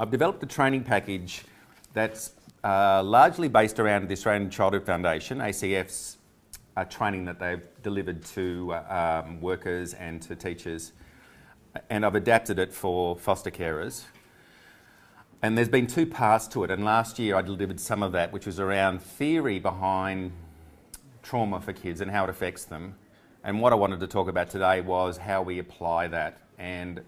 I've developed a training package that's largely based around the Australian Childhood Foundation, ACF's training that they've delivered to workers and to teachers, and I've adapted it for foster carers. And there's been two parts to it, and last year I delivered some of that, which was around theory behind trauma for kids and how it affects them. And what I wanted to talk about today was how we apply that and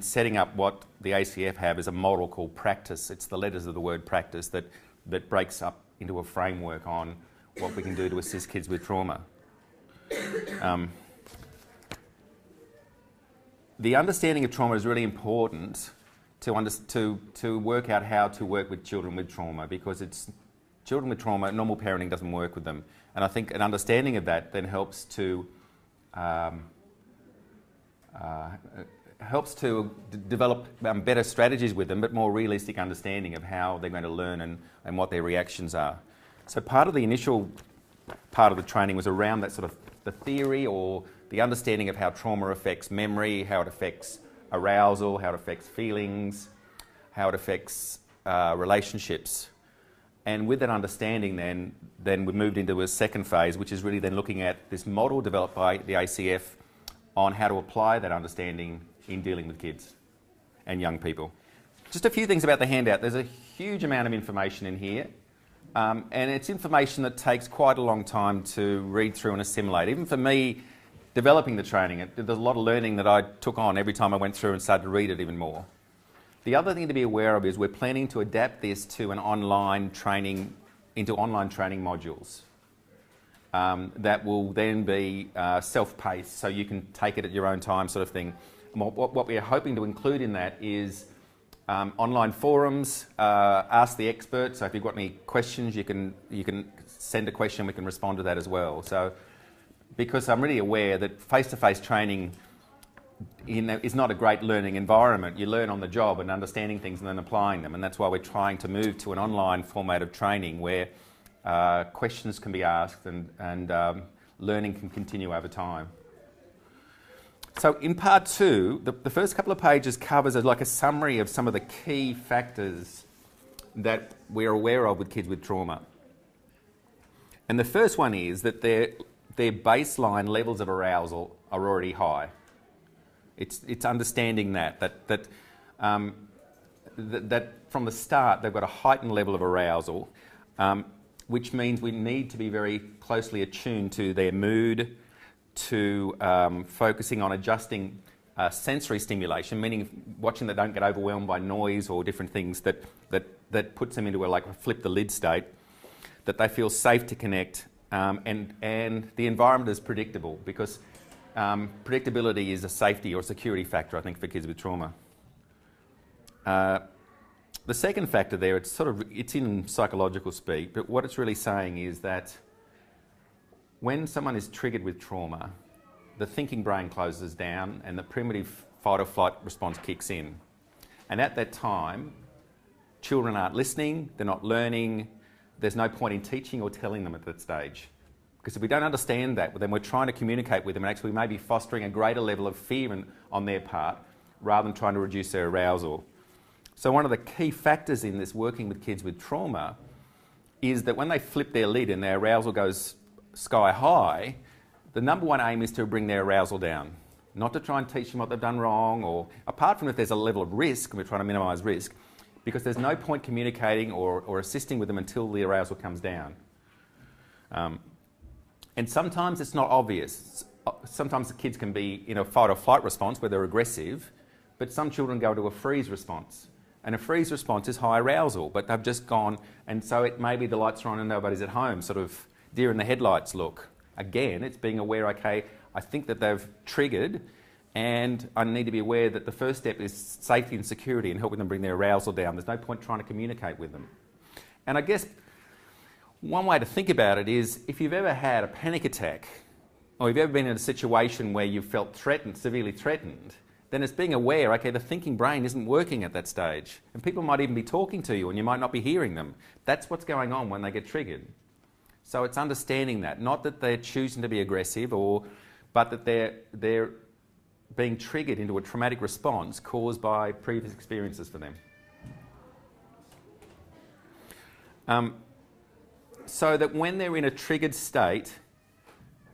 setting up what the ACF have as a model called practice. It's the letters of the word practice that breaks up into a framework on what we can do to assist kids with trauma. The understanding of trauma is really important to work out how to work with children with trauma, because it's children with trauma, normal parenting doesn't work with them. And I think an understanding of that then helps to develop better strategies with them, but more realistic understanding of how they're going to learn and what their reactions are. So part of the initial part of the training was around that sort of the theory or the understanding of how trauma affects memory, how it affects arousal, how it affects feelings, how it affects relationships. And with that understanding then we moved into a second phase, which is really then looking at this model developed by the ACF on how to apply that understanding in dealing with kids and young people. Just a few things about the handout. There's a huge amount of information in here, and it's information that takes quite a long time to read through and assimilate. Even for me, developing the training, there's a lot of learning that I took on every time I went through and started to read it even more. The other thing to be aware of is we're planning to adapt this to an online training, into online training modules that will then be self-paced, so you can take it at your own time, sort of thing. And what we are hoping to include in that is online forums, ask the experts. So if you've got any questions, you can send a question, we can respond to that as well. So because I'm really aware that face-to-face training is not a great learning environment. You learn on the job and understanding things and then applying them, and that's why we're trying to move to an online format of training where questions can be asked and learning can continue over time. So in part two, the first couple of pages covers like a summary of some of the key factors that we're aware of with kids with trauma. And the first one is that their baseline levels of arousal are already high. It's understanding that from the start they've got a heightened level of arousal, which means we need to be very closely attuned to their mood, to focusing on adjusting sensory stimulation, meaning watching that don't get overwhelmed by noise or different things that puts them into a flip the lid state, that they feel safe to connect, and the environment is predictable, because predictability is a safety or security factor, I think, for kids with trauma. The second factor there, it's in psychological speak, but what it's really saying is that when someone is triggered with trauma, the thinking brain closes down and the primitive fight or flight response kicks in. And at that time, children aren't listening, they're not learning, there's no point in teaching or telling them at that stage. Because if we don't understand that, then we're trying to communicate with them and actually maybe fostering a greater level of fear on their part rather than trying to reduce their arousal. So one of the key factors in this working with kids with trauma is that when they flip their lid and their arousal goes sky high, the number one aim is to bring their arousal down. Not to try and teach them what they've done wrong, or apart from if there's a level of risk, and we're trying to minimise risk, because there's no point communicating or assisting with them until the arousal comes down. And sometimes it's not obvious. Sometimes the kids can be in a fight or flight response where they're aggressive, but some children go to a freeze response. And a freeze response is high arousal, but they've just gone, and so it maybe the lights are on and nobody's at home, sort of deer in the headlights look. Again, it's being aware, okay, I think that they've triggered, and I need to be aware that the first step is safety and security and helping them bring their arousal down. There's no point trying to communicate with them. And I guess one way to think about it is, if you've ever had a panic attack, or you've ever been in a situation where you felt threatened, severely threatened, then it's being aware, okay, the thinking brain isn't working at that stage. And people might even be talking to you and you might not be hearing them. That's what's going on when they get triggered. So it's understanding that, not that they're choosing to be aggressive, but that they're being triggered into a traumatic response caused by previous experiences for them. So that when they're in a triggered state,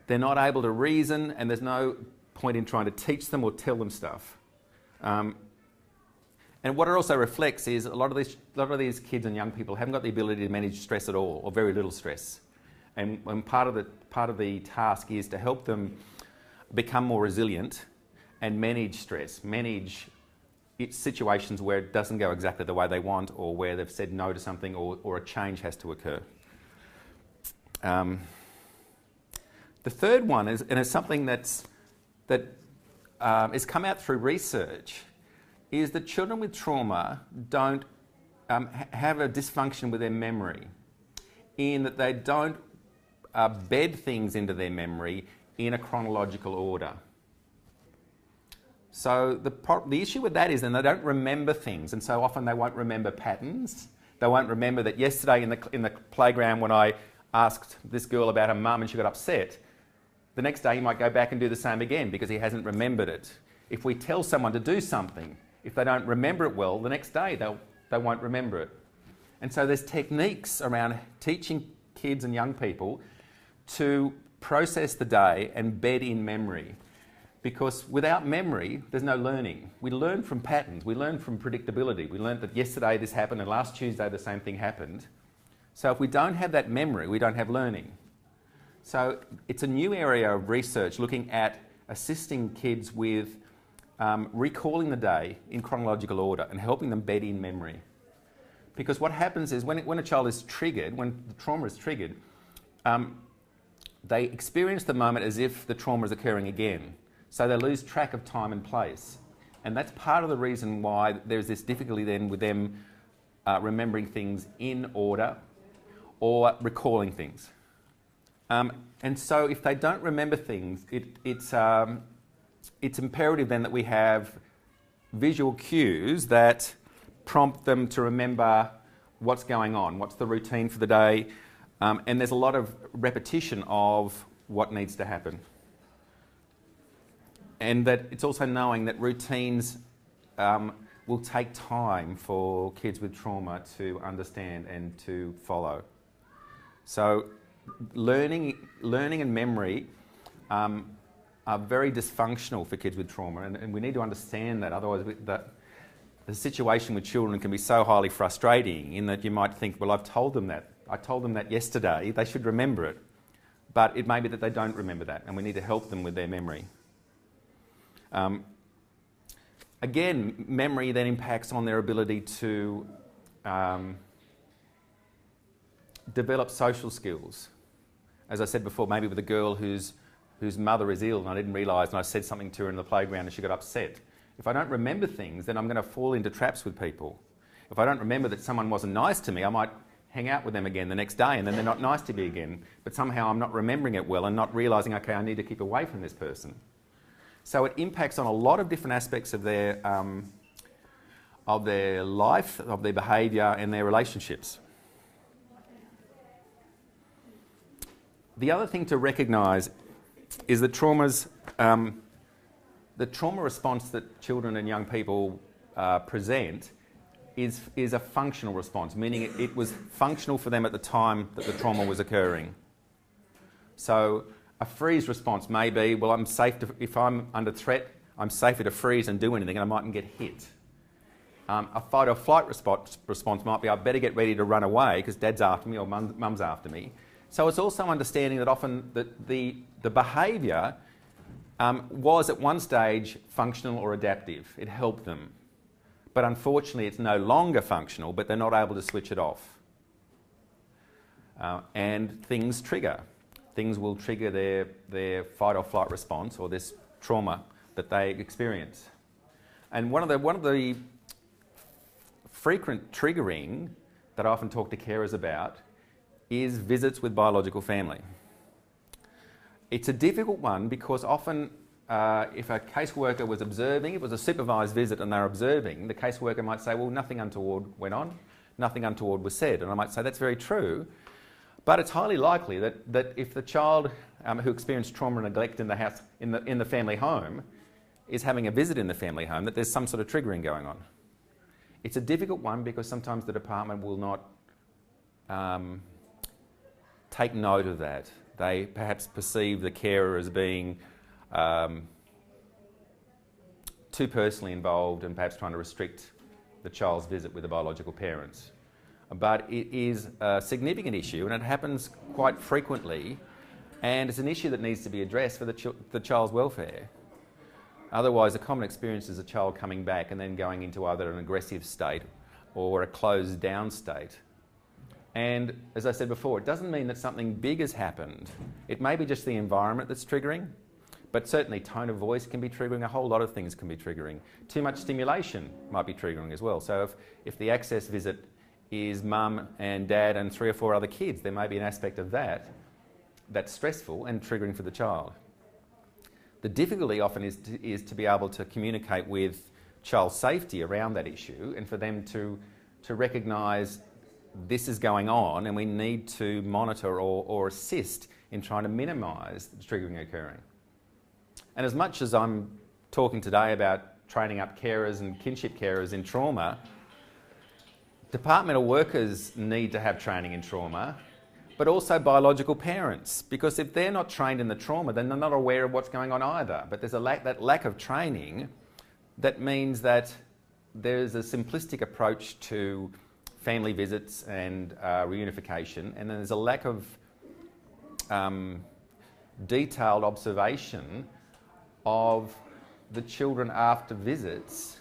they're not able to reason, and there's no point in trying to teach them or tell them stuff. And what it also reflects is a lot of these kids and young people haven't got the ability to manage stress at all, or very little stress. And part of the task is to help them become more resilient and manage stress, manage situations where it doesn't go exactly the way they want, or where they've said no to something, or a change has to occur. The third one is, and it's something that has come out through research, is that children with trauma don't have a dysfunction with their memory, in that they don't bed things into their memory in a chronological order. So the issue with that is then they don't remember things, and so often they won't remember patterns. They won't remember that yesterday in the playground when I asked this girl about her mum and she got upset, the next day he might go back and do the same again because he hasn't remembered it. If we tell someone to do something, if they don't remember it well, the next day they won't remember it. And so there's techniques around teaching kids and young people to process the day and bed in memory. Because without memory, there's no learning. We learn from patterns, we learn from predictability. We learned that yesterday this happened and last Tuesday the same thing happened. So if we don't have that memory, we don't have learning. So it's a new area of research looking at assisting kids with recalling the day in chronological order and helping them bed in memory. Because what happens is when a child is triggered, when the trauma is triggered, they experience the moment as if the trauma is occurring again. So they lose track of time and place. And that's part of the reason why there's this difficulty then with them remembering things in order or recalling things. And so if they don't remember things, it's imperative then that we have visual cues that prompt them to remember what's going on, what's the routine for the day, and there's a lot of repetition of what needs to happen. And that it's also knowing that routines will take time for kids with trauma to understand and to follow. So learning and memory are very dysfunctional for kids with trauma, and we need to understand that. Otherwise, the situation with children can be so highly frustrating in that you might think, well, I told them that yesterday, they should remember it. But it may be that they don't remember that, and we need to help them with their memory. Again, memory then impacts on their ability to develop social skills. As I said before, maybe with a girl whose mother is ill and I didn't realise, and I said something to her in the playground and she got upset. If I don't remember things, then I'm going to fall into traps with people. If I don't remember that someone wasn't nice to me, I might hang out with them again the next day and then they're not nice to me again. But somehow I'm not remembering it well and not realising, okay, I need to keep away from this person. So it impacts on a lot of different aspects of their life, of their behaviour and their relationships. The other thing to recognise is that the trauma response that children and young people present is a functional response, meaning it was functional for them at the time that the trauma was occurring. So a freeze response may be, well, I'm safe if I'm under threat, I'm safer to freeze and do anything and I mightn't get hit. A fight or flight response might be, I better get ready to run away because dad's after me or mum's after me. So it's also understanding that often the behaviour was at one stage functional or adaptive. It helped them. But unfortunately it's no longer functional, but they're not able to switch it off. And things trigger. Things will trigger their fight or flight response or this trauma that they experience. And one of the frequent triggering that I often talk to carers about is visits with biological family. It's a difficult one because often if a caseworker was observing, it was a supervised visit and they're observing, the caseworker might say, well, nothing untoward went on, nothing untoward was said. And I might say, that's very true, but it's highly likely that if the child who experienced trauma and neglect in the house, in the family home, is having a visit in the family home, that there's some sort of triggering going on. It's a difficult one because sometimes the department will not take note of that. They perhaps perceive the carer as being too personally involved and perhaps trying to restrict the child's visit with the biological parents. But it is a significant issue and it happens quite frequently, and it's an issue that needs to be addressed for the child's welfare. Otherwise, a common experience is a child coming back and then going into either an aggressive state or a closed down state. And as I said before, it doesn't mean that something big has happened. It may be just the environment that's triggering, but certainly tone of voice can be triggering, a whole lot of things can be triggering. Too much stimulation might be triggering as well. So if the access visit is mum and dad and 3 or 4 other kids, there may be an aspect of that that's stressful and triggering for the child. The difficulty often is to be able to communicate with child safety around that issue and for them to recognise this is going on and we need to monitor or assist in trying to minimise the triggering occurring. And as much as I'm talking today about training up carers and kinship carers in trauma, departmental workers need to have training in trauma, but also biological parents, because if they're not trained in the trauma, then they're not aware of what's going on either. But there's that lack of training that means that there's a simplistic approach to family visits and reunification, and then there's a lack of detailed observation of the children after visits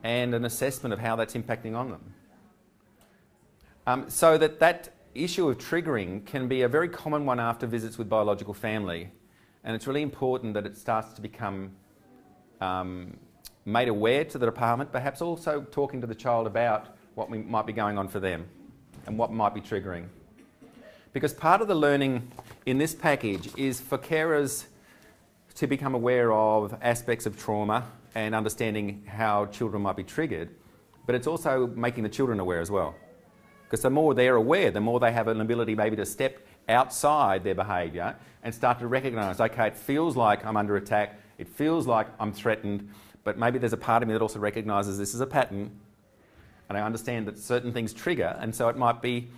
and an assessment of how that's impacting on them. So that issue of triggering can be a very common one after visits with biological family, and it's really important that it starts to become made aware to the department, perhaps also talking to the child about what might be going on for them and what might be triggering. Because part of the learning in this package is for carers to become aware of aspects of trauma and understanding how children might be triggered, but it's also making the children aware as well. Because the more they're aware, the more they have an ability maybe to step outside their behaviour and start to recognise, okay, it feels like I'm under attack, it feels like I'm threatened, but maybe there's a part of me that also recognises this is a pattern, and I understand that certain things trigger, and so it might be,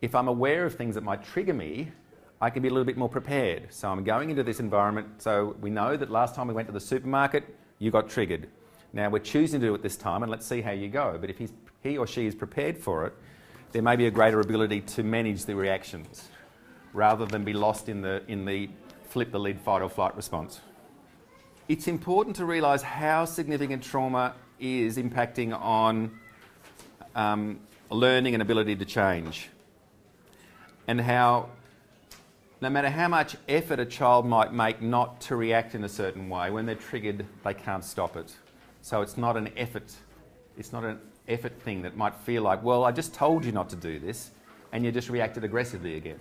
if I'm aware of things that might trigger me, I can be a little bit more prepared. So I'm going into this environment, so we know that last time we went to the supermarket, you got triggered. Now we're choosing to do it this time, and let's see how you go. But if he or she is prepared for it, there may be a greater ability to manage the reactions, rather than be lost in the flip the lid fight or flight response. It's important to realise how significant trauma is impacting on learning and ability to change, and how no matter how much effort a child might make not to react in a certain way, when they're triggered, they can't stop it. So it's not an effort. It's not an effort thing that might feel like, well, I just told you not to do this, and you just reacted aggressively again.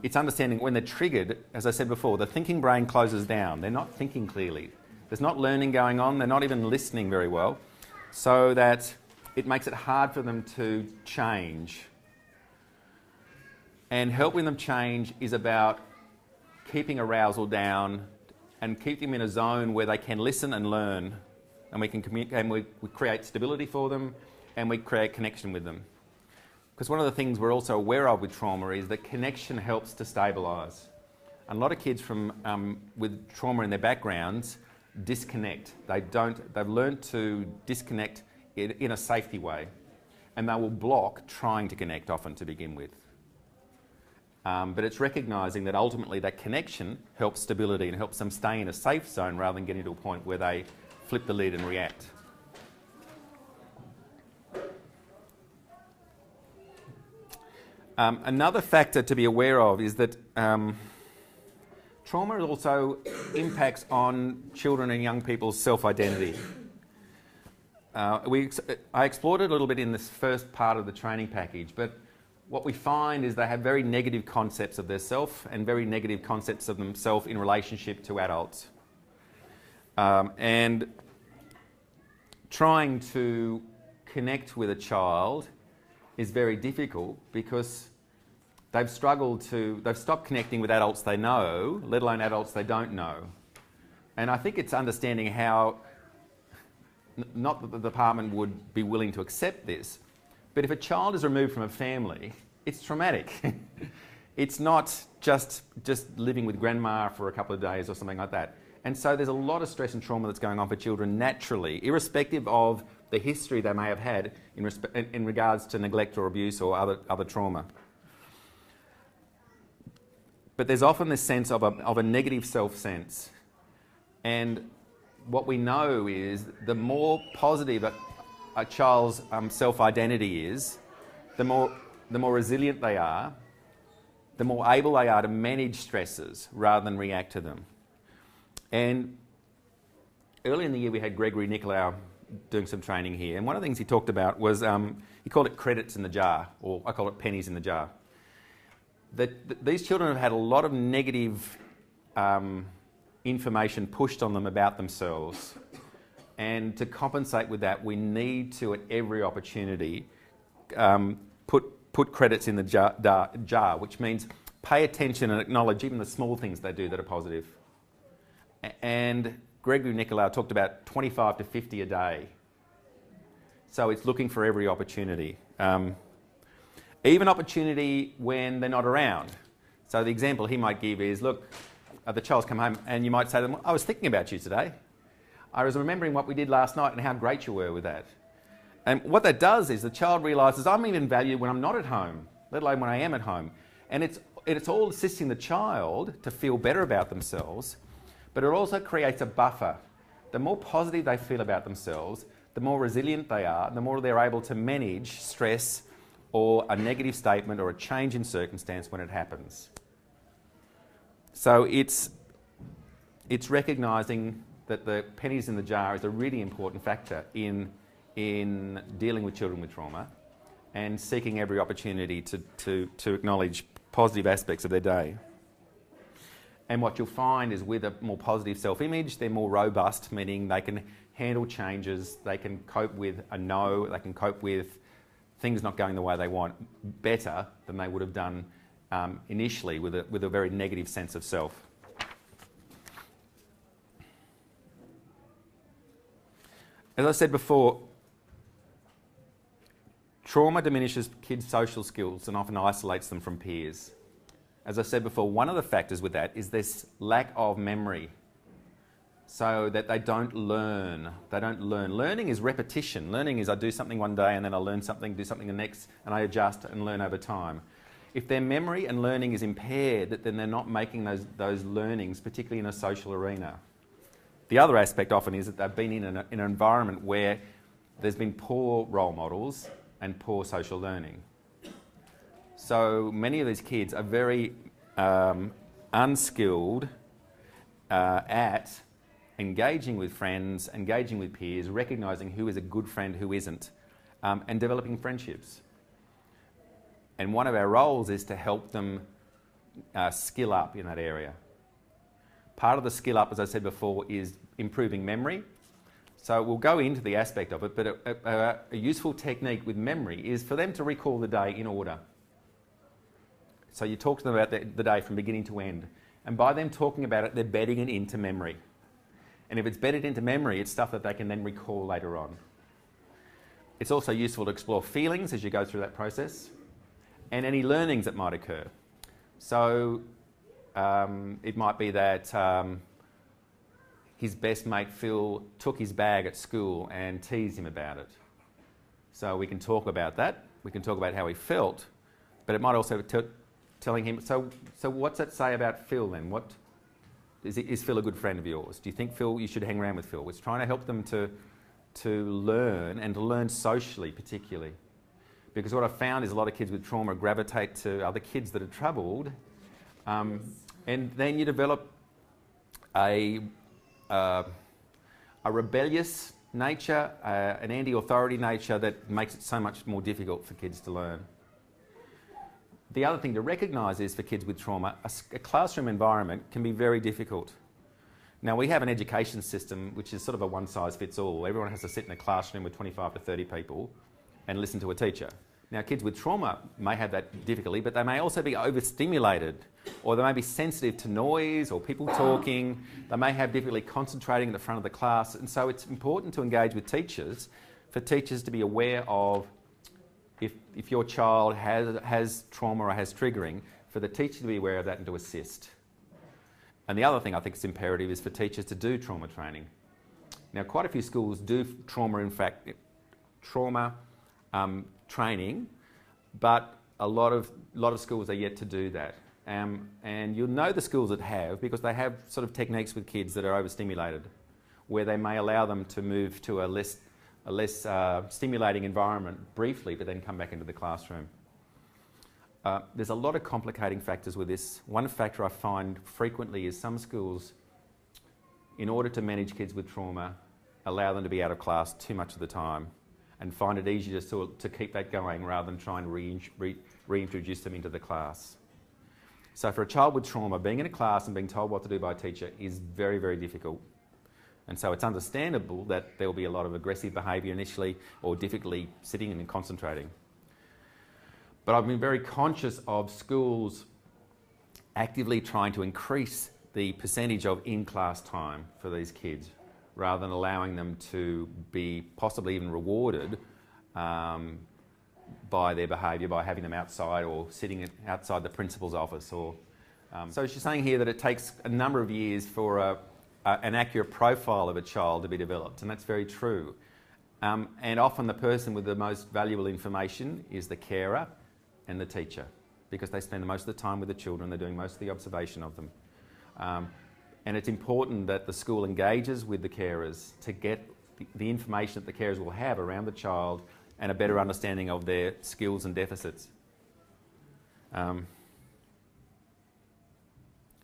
It's understanding when they're triggered, as I said before, the thinking brain closes down. They're not thinking clearly. There's not learning going on. They're not even listening very well. So that it makes it hard for them to change. And helping them change is about keeping arousal down and keeping them in a zone where they can listen and learn, and we can communicate, and we create stability for them, and we create connection with them. Because one of the things we're also aware of with trauma is that connection helps to stabilise. And a lot of kids with trauma in their backgrounds disconnect. They've learned to disconnect in a safety way, and they will block trying to connect often to begin with. But it's recognising that ultimately that connection helps stability and helps them stay in a safe zone rather than getting to a point where they flip the lid and react. Another factor to be aware of is that trauma also impacts on children and young people's self-identity. I explored it a little bit in this first part of the training package, but what we find is they have very negative concepts of their self and very negative concepts of themselves in relationship to adults. And trying to connect with a child is very difficult because they've stopped connecting with adults they know, let alone adults they don't know. And I think it's understanding how, not that the department would be willing to accept this, but if a child is removed from a family it's traumatic. It's not just living with grandma for a couple of days or something like that. And so there's a lot of stress and trauma that's going on for children naturally, irrespective of the history they may have had in regards to neglect or abuse or other trauma. But there's often this sense of a negative self-sense. And what we know is the more positive a child's self-identity is, the more resilient they are, the more able they are to manage stresses rather than react to them. And early in the year we had Gregory Nicolau doing some training here, and one of the things he talked about was, he called it credits in the jar, or I call it pennies in the jar. These children have had a lot of negative information pushed on them about themselves, and to compensate with that we need to, at every opportunity, put credits in the jar, which means pay attention and acknowledge even the small things they do that are positive. And Gregory Nicolau talked about 25 to 50 a day. So it's looking for every opportunity. Even opportunity when they're not around. So the example he might give is, look, the child's come home and you might say to them, I was thinking about you today. I was remembering what we did last night and how great you were with that. And what that does is the child realises I'm even valued when I'm not at home, let alone when I am at home. And it's all assisting the child to feel better about themselves, but it also creates a buffer. The more positive they feel about themselves, the more resilient they are, the more they're able to manage stress or a negative statement or a change in circumstance when it happens. So it's recognising that the pennies in the jar is a really important factor in dealing with children with trauma, and seeking every opportunity to acknowledge positive aspects of their day. And what you'll find is with a more positive self-image, they're more robust, meaning they can handle changes, they can cope with a no, they can cope with things not going the way they want better than they would have done initially with a very negative sense of self. As I said before, trauma diminishes kids' social skills and often isolates them from peers. As I said before, one of the factors with that is this lack of memory, so that they don't learn. They don't learn. Learning is repetition. Learning is I do something one day and then I learn something, do something the next, and I adjust and learn over time. If their memory and learning is impaired, then they're not making those learnings, particularly in a social arena. The other aspect often is that they've been in an environment where there's been poor role models and poor social learning. So many of these kids are very unskilled at engaging with friends, engaging with peers, recognising who is a good friend, who isn't, and developing friendships. And one of our roles is to help them skill up in that area. Part of the skill up, as I said before, is improving memory. So we'll go into the aspect of it, but a useful technique with memory is for them to recall the day in order. So you talk to them about the day from beginning to end. And by them talking about it, they're bedding it into memory. And if it's bedded into memory, it's stuff that they can then recall later on. It's also useful to explore feelings as you go through that process, and any learnings that might occur. So it might be that his best mate Phil took his bag at school and teased him about it. So we can talk about that. We can talk about how he felt, but it might also be telling him, so what's that say about Phil then? Is Phil a good friend of yours? Do you think you should hang around with Phil? It's trying to help them to learn, and to learn socially particularly. Because what I've found is a lot of kids with trauma gravitate to other kids that are troubled, and then you develop a rebellious nature, an anti-authority nature that makes it so much more difficult for kids to learn. The other thing to recognise is for kids with trauma, a classroom environment can be very difficult. Now we have an education system which is sort of a one-size-fits-all. Everyone has to sit in a classroom with 25 to 30 people and listen to a teacher. Now kids with trauma may have that difficulty, but they may also be overstimulated, or they may be sensitive to noise or people talking. They may have difficulty concentrating at the front of the class, and so it's important to engage with teachers, for teachers to be aware of if your child has trauma or has triggering, for the teacher to be aware of that and to assist. And the other thing I think is imperative is for teachers to do trauma training. Now, quite a few schools do trauma training, but a lot of schools are yet to do that. And you'll know the schools that have, because they have sort of techniques with kids that are overstimulated, where they may allow them to move to a less stimulating environment briefly, but then come back into the classroom. There's a lot of complicating factors with this. One factor I find frequently is some schools, in order to manage kids with trauma, allow them to be out of class too much of the time and find it easier to keep that going rather than try and reintroduce them into the class. So for a child with trauma, being in a class and being told what to do by a teacher is very, very difficult. And so it's understandable that there will be a lot of aggressive behaviour initially, or difficulty sitting and concentrating. But I've been very conscious of schools actively trying to increase the percentage of in-class time for these kids, rather than allowing them to be possibly even rewarded by their behaviour, by having them outside or sitting outside the principal's office. So she's saying here that it takes a number of years for an accurate profile of a child to be developed, and that's very true. And often the person with the most valuable information is the carer and the teacher, because they spend most of the time with the children, they're doing most of the observation of them. And it's important that the school engages with the carers to get the information that the carers will have around the child and a better understanding of their skills and deficits.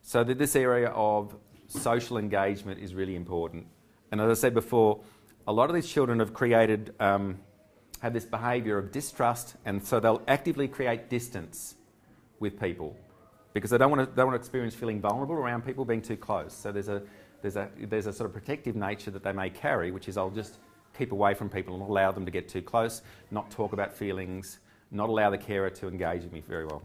So that this area of social engagement is really important. And as I said before, a lot of these children have created, have this behaviour of distrust, and so they'll actively create distance with people, because they don't want to experience feeling vulnerable around people being too close. So there's a sort of protective nature that they may carry, which is I'll just keep away from people and not allow them to get too close, not talk about feelings, not allow the carer to engage with me very well.